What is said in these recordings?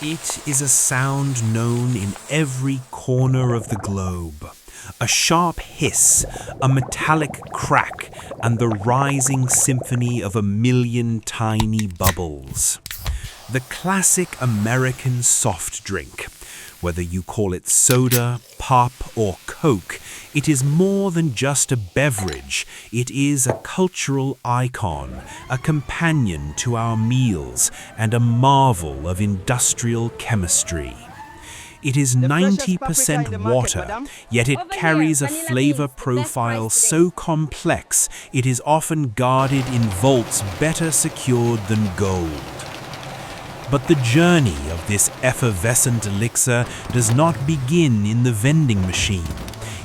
It is a sound known in every corner of the globe. A sharp hiss, a metallic crack, and the rising symphony of a million tiny bubbles. The classic American soft drink. Whether you call it soda, pop, or Coke, it is more than just a beverage. It is a cultural icon, a companion to our meals, and a marvel of industrial chemistry. It is 90% water, yet it carries a flavor profile so complex it is often guarded in vaults better secured than gold. But the journey of this effervescent elixir does not begin in the vending machine.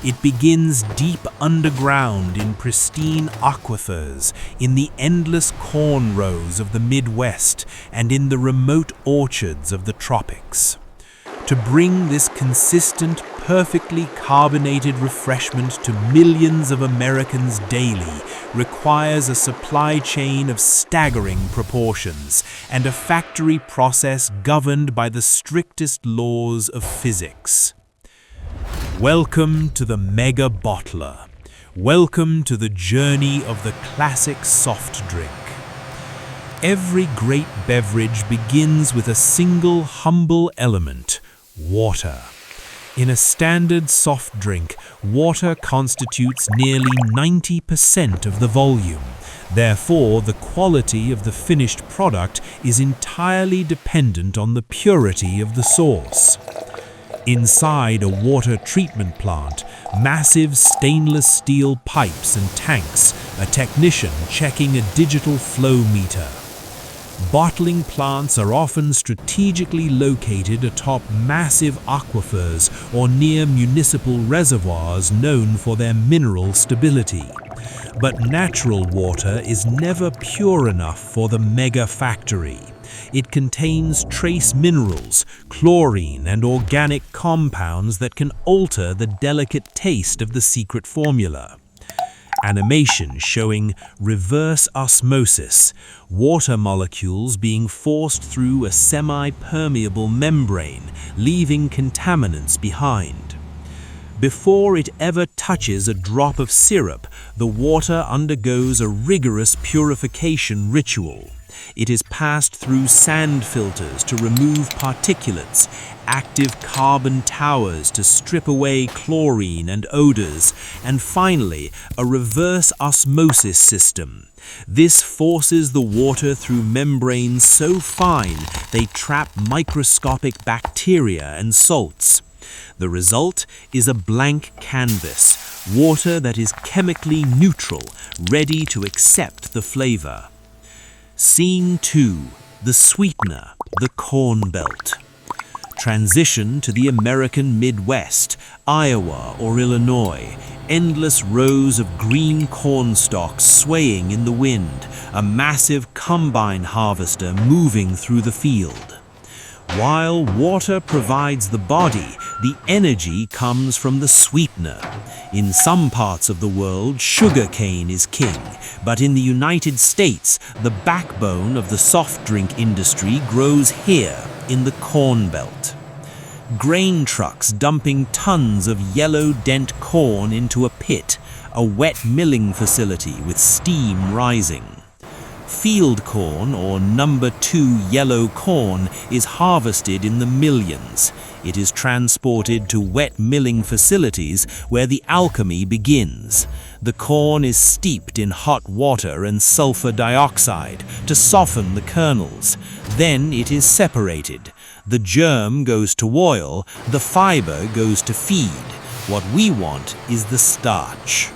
It begins deep underground in pristine aquifers, in the endless corn rows of the Midwest, and in the remote orchards of the tropics. To bring this consistent, perfectly carbonated refreshment to millions of Americans daily requires a supply chain of staggering proportions and a factory process governed by the strictest laws of physics. Welcome to the Mega Bottler. Welcome to the journey of the classic soft drink. Every great beverage begins with a single humble element: water. In a standard soft drink, water constitutes nearly 90% of the volume. Therefore, the quality of the finished product is entirely dependent on the purity of the source. Inside a water treatment plant, massive stainless steel pipes and tanks, a technician checking a digital flow meter. Bottling plants are often strategically located atop massive aquifers or near municipal reservoirs known for their mineral stability. But natural water is never pure enough for the mega factory. It contains trace minerals, chlorine, and organic compounds that can alter the delicate taste of the secret formula. Animation showing reverse osmosis, water molecules being forced through a semi-permeable membrane, leaving contaminants behind. Before it ever touches a drop of syrup, the water undergoes a rigorous purification ritual. It is passed through sand filters to remove particulates, active carbon towers to strip away chlorine and odors, and finally, a reverse osmosis system. This forces the water through membranes so fine they trap microscopic bacteria and salts. The result is a blank canvas, water that is chemically neutral, ready to accept the flavor. Scene 2. The sweetener, the Corn Belt. Transition to the American Midwest, Iowa or Illinois. Endless rows of green corn stalks swaying in the wind, a massive combine harvester moving through the field. While water provides the body, the energy comes from the sweetener. In some parts of the world, sugarcane is king, but in the United States, the backbone of the soft drink industry grows here, in the Corn Belt. Grain trucks dumping tons of yellow dent corn into a pit, a wet milling facility with steam rising. Field corn, or number 2 yellow corn, is harvested in the millions. It is transported to wet milling facilities where the alchemy begins. The corn is steeped in hot water and sulfur dioxide to soften the kernels. Then it is separated. The germ goes to oil, the fiber goes to feed. What we want is the starch.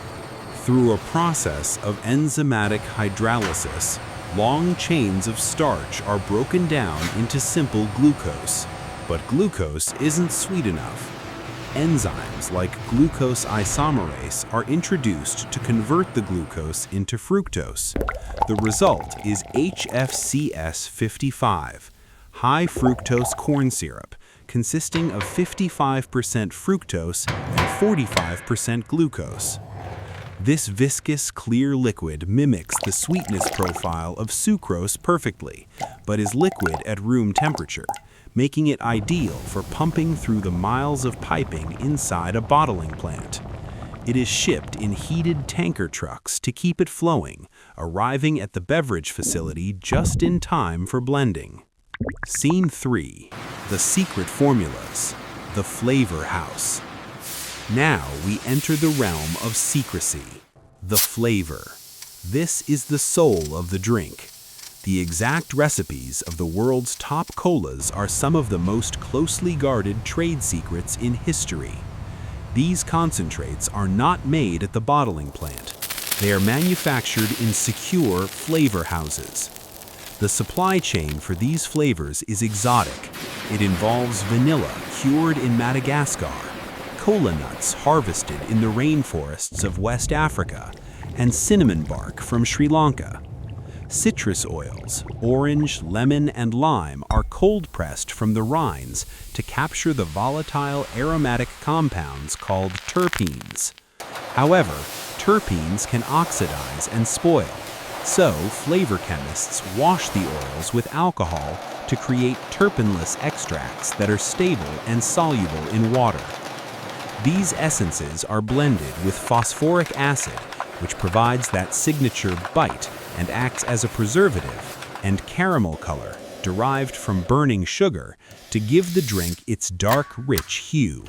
Through a process of enzymatic hydrolysis, long chains of starch are broken down into simple glucose. But glucose isn't sweet enough. Enzymes like glucose isomerase are introduced to convert the glucose into fructose. The result is HFCS55, high fructose corn syrup, consisting of 55% fructose and 45% glucose. This viscous, clear liquid mimics the sweetness profile of sucrose perfectly, but is liquid at room temperature, making it ideal for pumping through the miles of piping inside a bottling plant. It is shipped in heated tanker trucks to keep it flowing, arriving at the beverage facility just in time for blending. Scene 3. The secret formulas. The flavor house. Now we enter the realm of secrecy. The flavor. This is the soul of the drink. The exact recipes of the world's top colas are some of the most closely guarded trade secrets in history. These concentrates are not made at the bottling plant. They are manufactured in secure flavor houses. The supply chain for these flavors is exotic. It involves vanilla cured in Madagascar, cola nuts harvested in the rainforests of West Africa, and cinnamon bark from Sri Lanka. Citrus oils, orange, lemon, and lime are cold-pressed from the rinds to capture the volatile aromatic compounds called terpenes. However, terpenes can oxidize and spoil, so flavor chemists wash the oils with alcohol to create terpeneless extracts that are stable and soluble in water. These essences are blended with phosphoric acid, which provides that signature bite and acts as a preservative, and caramel color, derived from burning sugar, to give the drink its dark, rich hue.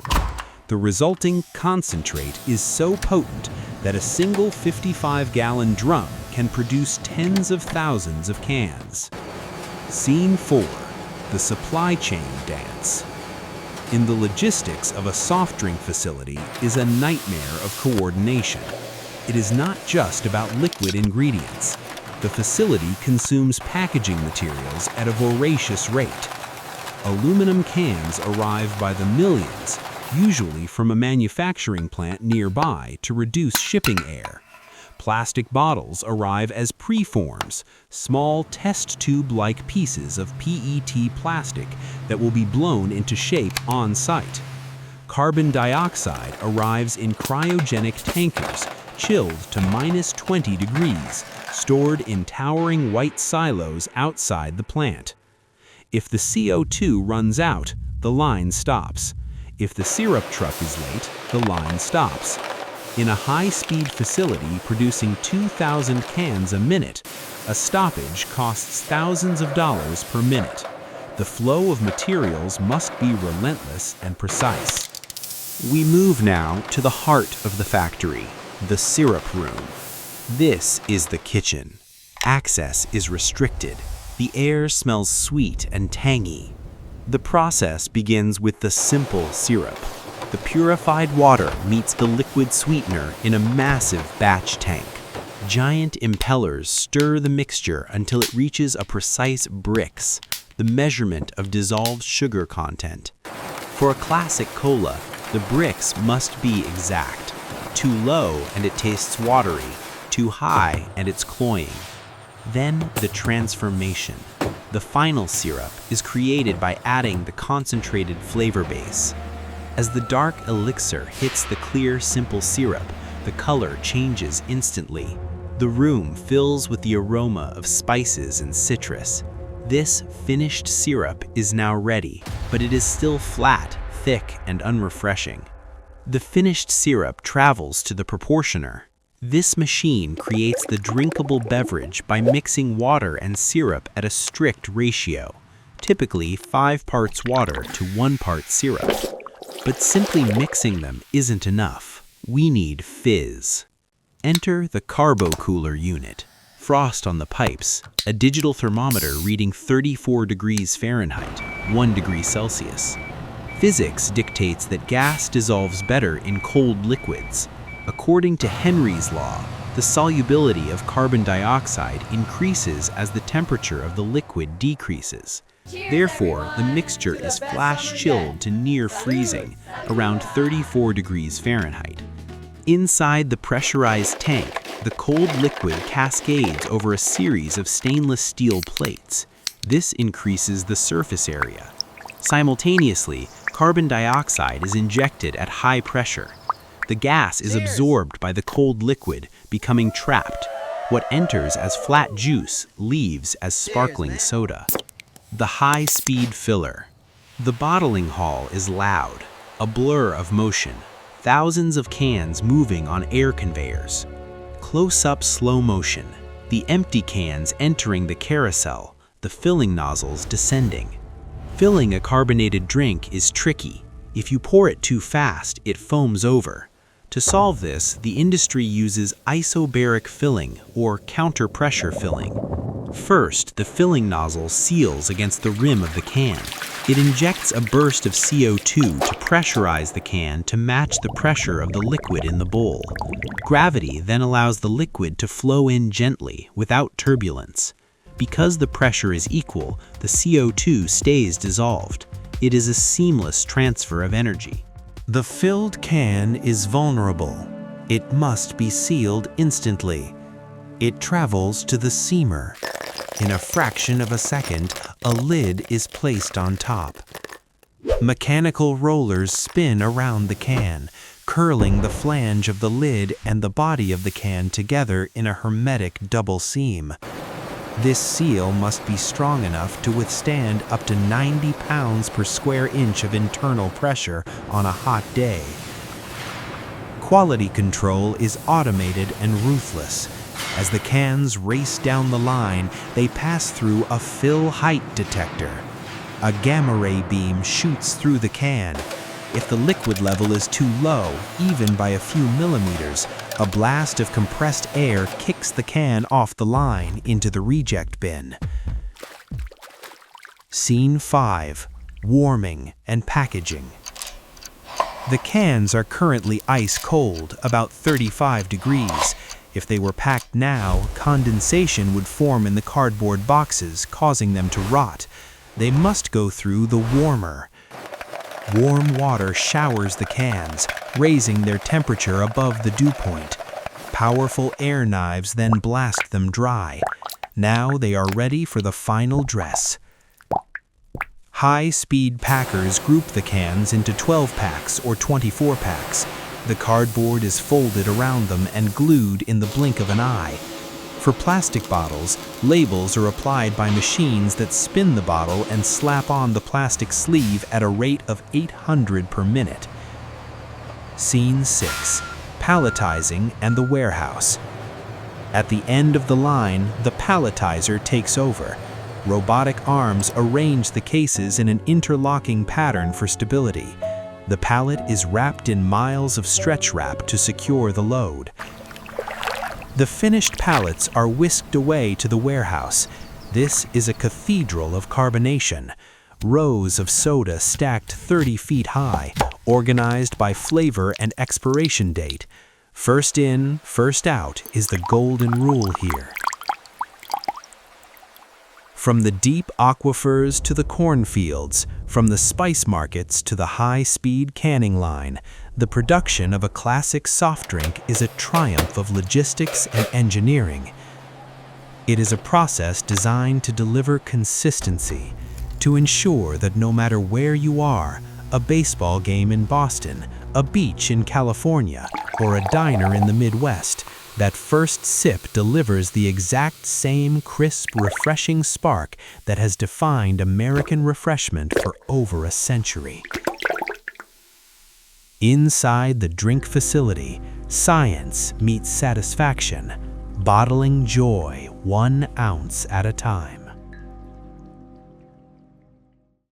The resulting concentrate is so potent that a single 55-gallon drum can produce tens of thousands of cans. Scene 4. The supply chain dance. In the logistics of a soft drink facility is a nightmare of coordination. It is not just about liquid ingredients. The facility consumes packaging materials at a voracious rate. Aluminum cans arrive by the millions, usually from a manufacturing plant nearby to reduce shipping error. Plastic bottles arrive as preforms, small test tube-like pieces of PET plastic that will be blown into shape on site. Carbon dioxide arrives in cryogenic tankers, chilled to -20 degrees, stored in towering white silos outside the plant. If the CO2 runs out, the line stops. If the syrup truck is late, the line stops. In a high-speed facility producing 2,000 cans a minute, a stoppage costs thousands of dollars per minute. The flow of materials must be relentless and precise. We move now to the heart of the factory, the syrup room. This is the kitchen. Access is restricted. The air smells sweet and tangy. The process begins with the simple syrup. The purified water meets the liquid sweetener in a massive batch tank. Giant impellers stir the mixture until it reaches a precise brix, the measurement of dissolved sugar content. For a classic cola, the brix must be exact. Too low and it tastes watery. Too high and it's cloying. Then the transformation. The final syrup is created by adding the concentrated flavor base. As the dark elixir hits the clear, simple syrup, the color changes instantly. The room fills with the aroma of spices and citrus. This finished syrup is now ready, but it is still flat, thick, and unrefreshing. The finished syrup travels to the proportioner. This machine creates the drinkable beverage by mixing water and syrup at a strict ratio, typically 5 parts water to 1 part syrup. But simply mixing them isn't enough. We need fizz. Enter the carbo cooler unit. Frost on the pipes, a digital thermometer reading 34 degrees Fahrenheit, 1 degree Celsius. Physics dictates that gas dissolves better in cold liquids. According to Henry's law, the solubility of carbon dioxide increases as the temperature of the liquid decreases. Therefore, the mixture is flash chilled to near freezing, around 34 degrees Fahrenheit. Inside the pressurized tank, the cold liquid cascades over a series of stainless steel plates. This increases the surface area. Simultaneously, carbon dioxide is injected at high pressure. The gas is absorbed by the cold liquid, becoming trapped. What enters as flat juice leaves as sparkling soda. The high-speed filler. The bottling hall is loud, a blur of motion, thousands of cans moving on air conveyors. Close-up slow motion, the empty cans entering the carousel, the filling nozzles descending. Filling a carbonated drink is tricky. If you pour it too fast, it foams over. To solve this, the industry uses isobaric filling or counter-pressure filling. First, the filling nozzle seals against the rim of the can. It injects a burst of CO2 to pressurize the can to match the pressure of the liquid in the bowl. Gravity then allows the liquid to flow in gently, without turbulence. Because the pressure is equal, the CO2 stays dissolved. It is a seamless transfer of energy. The filled can is vulnerable. It must be sealed instantly. It travels to the seamer. In a fraction of a second, a lid is placed on top. Mechanical rollers spin around the can, curling the flange of the lid and the body of the can together in a hermetic double seam. This seal must be strong enough to withstand up to 90 pounds per square inch of internal pressure on a hot day. Quality control is automated and ruthless. As the cans race down the line, they pass through a fill height detector. A gamma ray beam shoots through the can. If the liquid level is too low, even by a few millimeters, a blast of compressed air kicks the can off the line into the reject bin. Scene 5. Warming and packaging. The cans are currently ice cold, about 35 degrees. If they were packed now, condensation would form in the cardboard boxes, causing them to rot. They must go through the warmer. Warm water showers the cans, raising their temperature above the dew point. Powerful air knives then blast them dry. Now they are ready for the final dress. High-speed packers group the cans into 12 packs or 24 packs. The cardboard is folded around them and glued in the blink of an eye. For plastic bottles, labels are applied by machines that spin the bottle and slap on the plastic sleeve at a rate of 800 per minute. Scene 6. Palletizing and the warehouse. At the end of the line, the palletizer takes over. Robotic arms arrange the cases in an interlocking pattern for stability. The pallet is wrapped in miles of stretch wrap to secure the load. The finished pallets are whisked away to the warehouse. This is a cathedral of carbonation. Rows of soda stacked 30 feet high, organized by flavor and expiration date. First in, first out is the golden rule here. From the deep aquifers to the cornfields, from the spice markets to the high-speed canning line, the production of a classic soft drink is a triumph of logistics and engineering. It is a process designed to deliver consistency, to ensure that no matter where you are, a baseball game in Boston, a beach in California, or a diner in the Midwest, that first sip delivers the exact same crisp, refreshing spark that has defined American refreshment for over a century. Inside the drink facility, science meets satisfaction, bottling joy 1 ounce at a time.